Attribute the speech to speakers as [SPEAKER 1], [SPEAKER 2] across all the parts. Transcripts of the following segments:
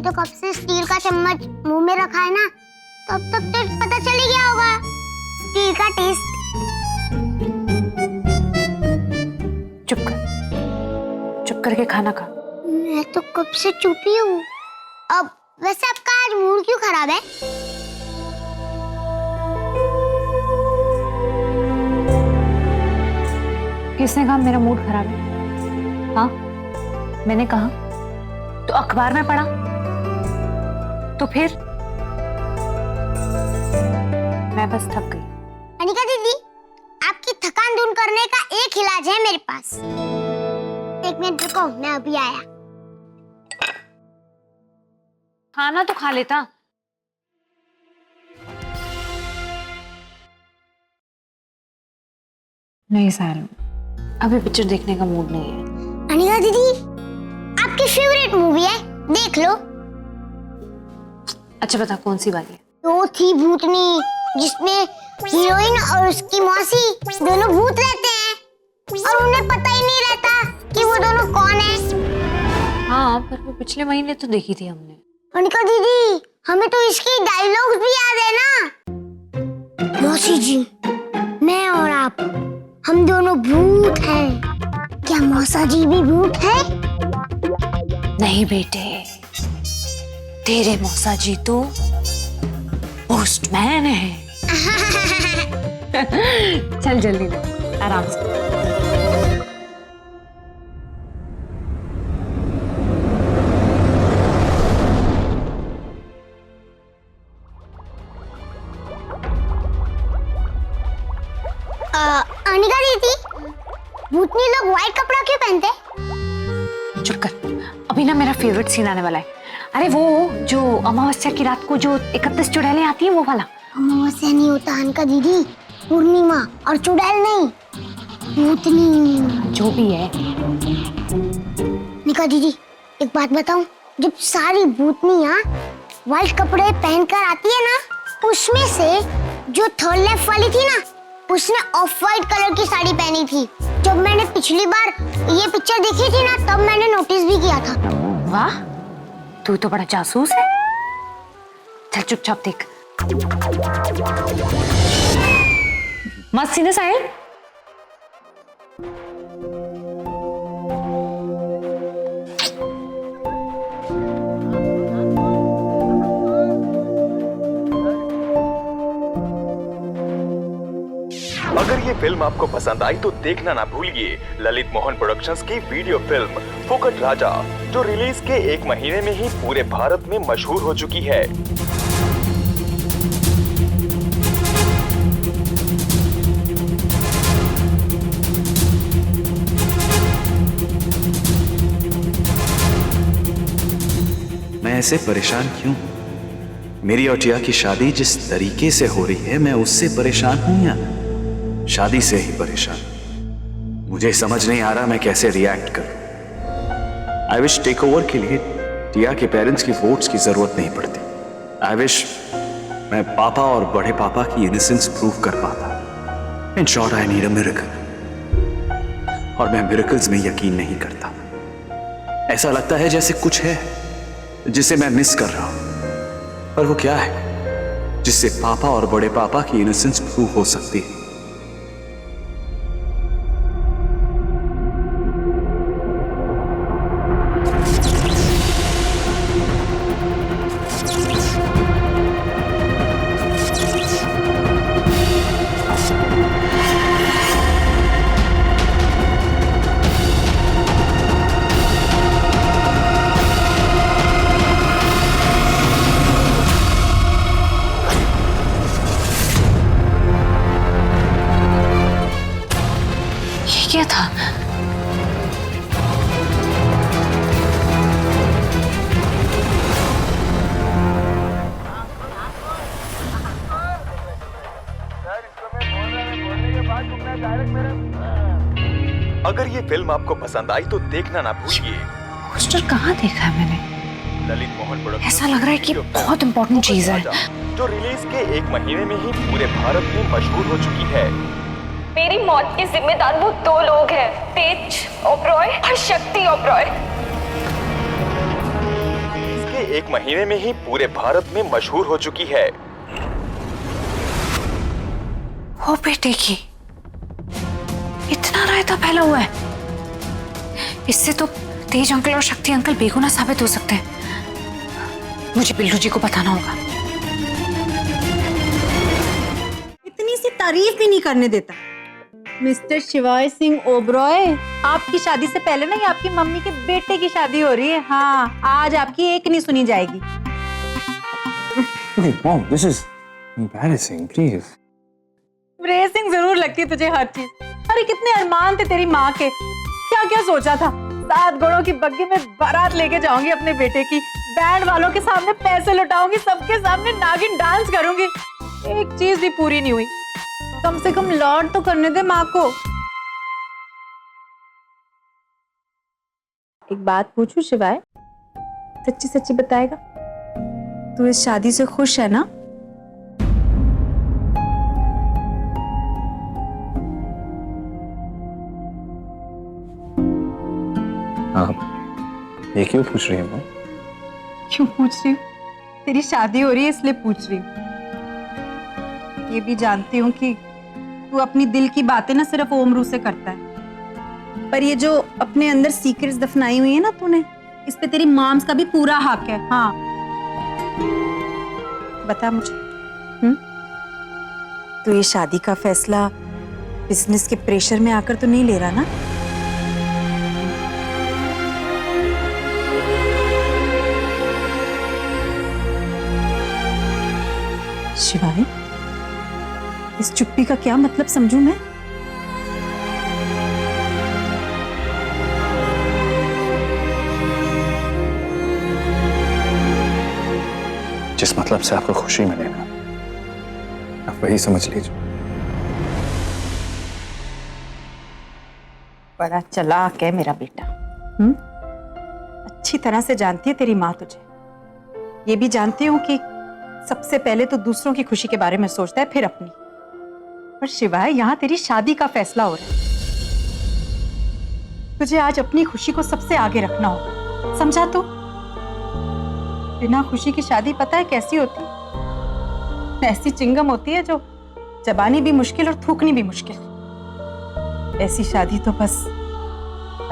[SPEAKER 1] तो कब से स्टील का चम्मच मुंह में रखा है ना, तब तक तो पता चल ही गया होगा स्टील का टेस्ट।
[SPEAKER 2] चुप करके खाना खा।
[SPEAKER 1] मैं तो कब से चुप ही हूँ। अब वैसे आपका आज मूड क्यों खराब है?
[SPEAKER 2] किसने कहा मेरा मूड खराब है? हाँ, मैंने कहा? तो अखबार में पढ़ा तो फिर मैं बस थक गई।
[SPEAKER 1] अनिका दीदी, आपकी थकान दूर करने का एक इलाज है मेरे पास। एक मिनट रुको, मैं अभी आया।
[SPEAKER 2] खाना तो खा लेता। नहीं साहिल, अभी पिक्चर देखने का मूड नहीं है।
[SPEAKER 1] अनिका दीदी, आपकी फेवरेट मूवी है, देख लो।
[SPEAKER 2] अच्छा बता कौन सी वाली है?
[SPEAKER 1] वो थी भूतनी, जिसमें हीरोइन और उसकी मौसी दोनों भूत रहते हैं और उन्हें पता ही नहीं रहता कि वो दोनों कौन है।
[SPEAKER 2] हाँ, पर वो पिछले महीने तो देखी थी हमने।
[SPEAKER 1] अनिका दीदी, हमें तो इसकी डायलॉग्स भी याद है ना। मौसी जी, मैं और आप, हम दोनों भूत हैं। क्या मौसा जी भी भूत है?
[SPEAKER 2] नहीं बेटे, तेरे मौसा जी तो पोस्टमैन है। चल जल्दी ले, आराम से।
[SPEAKER 1] अनिका दीदी, भूतनी लोग व्हाइट कपड़ा क्यों पहनते?
[SPEAKER 2] चुप कर, अभी ना मेरा फेवरेट सीन आने वाला है। अरे वो जो अमावस्या की रात को जो 31 चुड़ैलें आती है, वो वाला।
[SPEAKER 1] अमावस्या नहीं होता अनिका दीदी, पूर्णिमा, और चुड़ैल नहीं, भूतनी।
[SPEAKER 2] जो भी है।
[SPEAKER 1] अनिका दीदी, एक बात बताऊं, जब सारी भूतनियाँ व्हाइट कपड़े पहनकर आती है ना, उसमें से जो थर्ड लेफ्ट वाली थी ना, उसने ऑफ वाइट कलर की साड़ी पहनी थी। जब मैंने पिछली बार ये पिक्चर देखी थी ना, तब मैंने नोटिस भी किया था।
[SPEAKER 2] वाह, तू तो बड़ा जासूस है। चल चुपचाप देख। मस्त सीन है साहिल।
[SPEAKER 3] अगर ये फिल्म आपको पसंद आई तो देखना ना भूलिए ललित मोहन प्रोडक्शंस की वीडियो फिल्म फोकट राजा, जो रिलीज के 1 महीने में ही पूरे भारत में मशहूर हो चुकी है।
[SPEAKER 4] मैं ऐसे परेशान क्यों? मेरी और टिया की शादी जिस तरीके से हो रही है, मैं उससे परेशान हूं या शादी से ही परेशान? मुझे समझ नहीं आ रहा मैं कैसे रिएक्ट करूं। आई विश टेक ओवर के लिए टिया के पेरेंट्स की वोट्स की जरूरत नहीं पड़ती। आई विश मैं पापा और बड़े पापा की इनोसेंस प्रूव कर पाता। In short, I need a miracle, और मैं मिरेकल्स में यकीन नहीं करता। ऐसा लगता है जैसे कुछ है जिसे मैं मिस कर रहा हूं, पर वो क्या है जिससे पापा और बड़े पापा की इनोसेंस प्रूव हो सकती है?
[SPEAKER 2] क्या था?
[SPEAKER 3] अगर ये फिल्म आपको पसंद आई तो देखना ना भूलिए।
[SPEAKER 2] पोस्टर कहाँ देखा है मैंने?
[SPEAKER 3] ललित मोहन प्रोडक्शंस,
[SPEAKER 2] ऐसा लग रहा है कि बहुत इंपॉर्टेंट चीज है,
[SPEAKER 3] जो रिलीज के 1 महीने में ही पूरे भारत में मशहूर हो चुकी है।
[SPEAKER 5] मेरी मौत के जिम्मेदार वो 2 लोग हैं, तेज ओबरॉय और शक्ति ओबरॉय।
[SPEAKER 3] इसके एक महीने में ही पूरे भारत में मशहूर हो चुकी है।
[SPEAKER 2] वो बेटे की इतना रायता फैला हुआ है, इससे तो तेज अंकल और शक्ति अंकल बेगुनाह साबित हो सकते हैं। मुझे बिल्लू जी को बताना होगा।
[SPEAKER 6] इतनी सी तारीफ भी नहीं करने देता। मिस्टर शिवाय सिंह ओबरॉय, आपकी शादी से पहले ना ये आपकी मम्मी के बेटे की शादी हो रही है। हाँ, आज आपकी एक नहीं सुनी जाएगी।
[SPEAKER 7] Mom, this is embarrassing, please.
[SPEAKER 6] Racing जरूर लगती है तुझे हर चीज। अरे कितने अरमान थे तेरी माँ के, क्या क्या सोचा था। 7 घोड़ों की बग्गी में बारात लेके जाऊंगी अपने बेटे की, बैंड वालों के सामने पैसे लुटाऊंगी, सबके सामने नागिन डांस करूंगी। एक चीज भी पूरी नहीं हुई। कम से कम लौट तो करने दे माँ को। एक बात पूछूं शिवाय, सच्ची सच्ची बताएगा, तू इस शादी से खुश है ना?
[SPEAKER 7] आप ये क्यों पूछ रही हो?
[SPEAKER 6] क्यों पूछ रही हूँ? तेरी शादी हो रही है इसलिए पूछ रही हूँ। ये भी जानती हूँ कि तू अपनी दिल की बातें ना सिर्फ ओमरू से करता है, पर ये जो अपने अंदर सीक्रेट्स दफनाई हुई है ना तूने, इस पे तेरी मॉम्स का भी पूरा हक है। हाँ, बता मुझे, तू ये शादी का फैसला बिजनेस के प्रेशर में आकर तो नहीं ले रहा ना? शिवाय, इस चुप्पी का क्या मतलब समझूं मैं?
[SPEAKER 7] जिस मतलब से आपको खुशी मिले ना, आप वही समझ लीजिए।
[SPEAKER 6] बड़ा चालाक है मेरा बेटा। अच्छी तरह से जानती है तेरी माँ तुझे। ये भी जानती हूँ कि सबसे पहले तो दूसरों की खुशी के बारे में सोचता है, फिर अपनी। पर शिवाय, यहाँ तेरी शादी का फैसला हो रहा है। तुझे आज अपनी खुशी को सबसे आगे रखना होगा, समझा तू? बिना खुशी की शादी पता है कैसी होती है? ऐसी चिंगम होती है जो चबानी भी मुश्किल और थूकनी भी मुश्किल। ऐसी शादी तो बस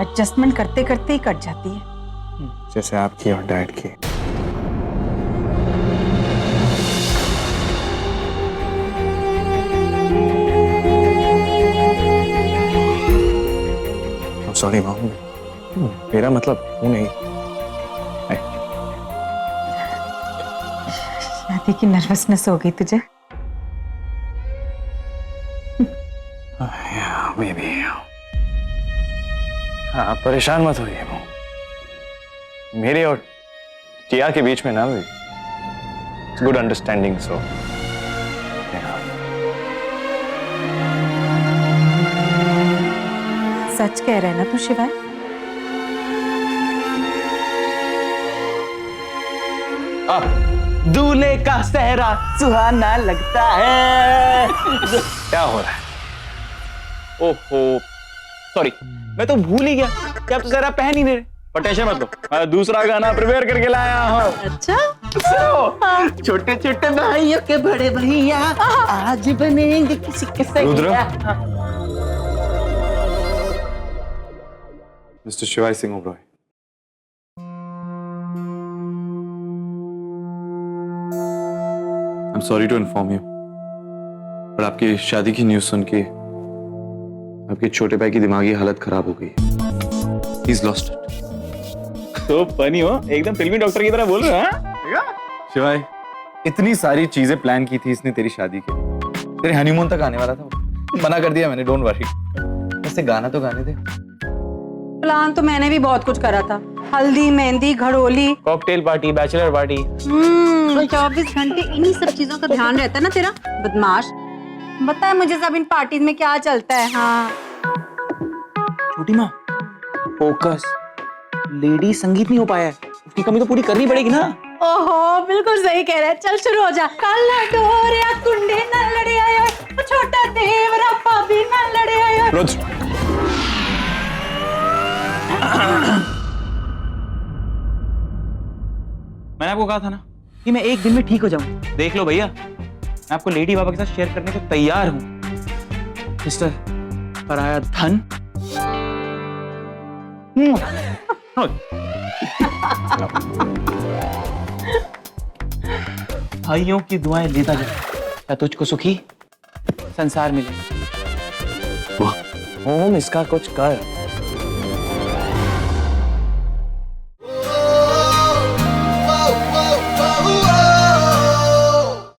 [SPEAKER 6] एडजस्टमेंट करते करते ही कट जाती है।
[SPEAKER 7] जैसे आपकी और डैड की। सॉरी मॉम, मेरा मतलब वो नहीं।
[SPEAKER 6] शादी की नर्वसनेस हो गई तुझे?
[SPEAKER 7] May be. हाँ, परेशान मत होइए मॉम। मेरे और टिया के बीच में ना गुड अंडरस्टैंडिंग, सो
[SPEAKER 6] सच कह रहे ना तू शिवाय?
[SPEAKER 8] दूल्हे का सेहरा सुहाना लगता है।
[SPEAKER 7] क्या हो रहा है?
[SPEAKER 8] ओहो, सॉरी, मैं तो भूल ही गया कि आप तो सेहरा पहन ही नहीं रहे। पर टेंशन मत लो, मैं दूसरा गाना प्रिपेयर करके लाया हूँ।
[SPEAKER 6] अच्छा,
[SPEAKER 8] छोटे छोटे भाइयों के बड़े भैया आज बनेंगे किसी के सैया।
[SPEAKER 7] Mister Shivaay Singh Oberoi, I am sorry to inform you, पर आपकी शादी की न्यूज़ सुन के आपके छोटे भाई की दिमागी हालत खराब हो गई है। He's lost it.
[SPEAKER 8] तो फनी हो, एकदम फिल्मी डॉक्टर की तरह बोल रहे हैं।
[SPEAKER 7] शिवाय, इतनी सारी चीजें प्लान की थी इसने तेरी शादी के लिए। तेरे हनीमून तक आने वाला था, मना कर दिया मैंने, डोंट वरी। वैसे गाना तो गाने दे।
[SPEAKER 6] प्लान तो मैंने भी बहुत कुछ करा था। हल्दी, मेहंदी, घड़ोली,
[SPEAKER 8] कॉकटेल पार्टी, बैचलर पार्टी।
[SPEAKER 6] 24 घंटे इन्हीं सब चीजों का ध्यान रहता है ना तेरा, बदमाश। बता है मुझे सब इन पार्टीज में क्या चलता है। हाँ,
[SPEAKER 8] छोटी माँ, फोकस। लेडी संगीत नहीं हो पाया है, उसकी कमी तो पूरी करनी पड़ेगी ना।
[SPEAKER 6] ओहो, बिल्कुल सही कह रहा है। चल शुरू हो जा। काला डोरिया कुंडे न लड़े आयो, छोटा देवरा पाभी न लड़े आयो।
[SPEAKER 7] रुद्र,
[SPEAKER 8] मैंने आपको कहा था ना कि मैं एक दिन में ठीक हो जाऊं। देख लो भैया, मैं आपको लेडी बाबा के साथ शेयर करने को तैयार हूं। मिस्टर पराया धन। भाइयों की दुआएं लेता जा, या तुझको सुखी संसार मिले।
[SPEAKER 7] ओम, इसका कुछ कर।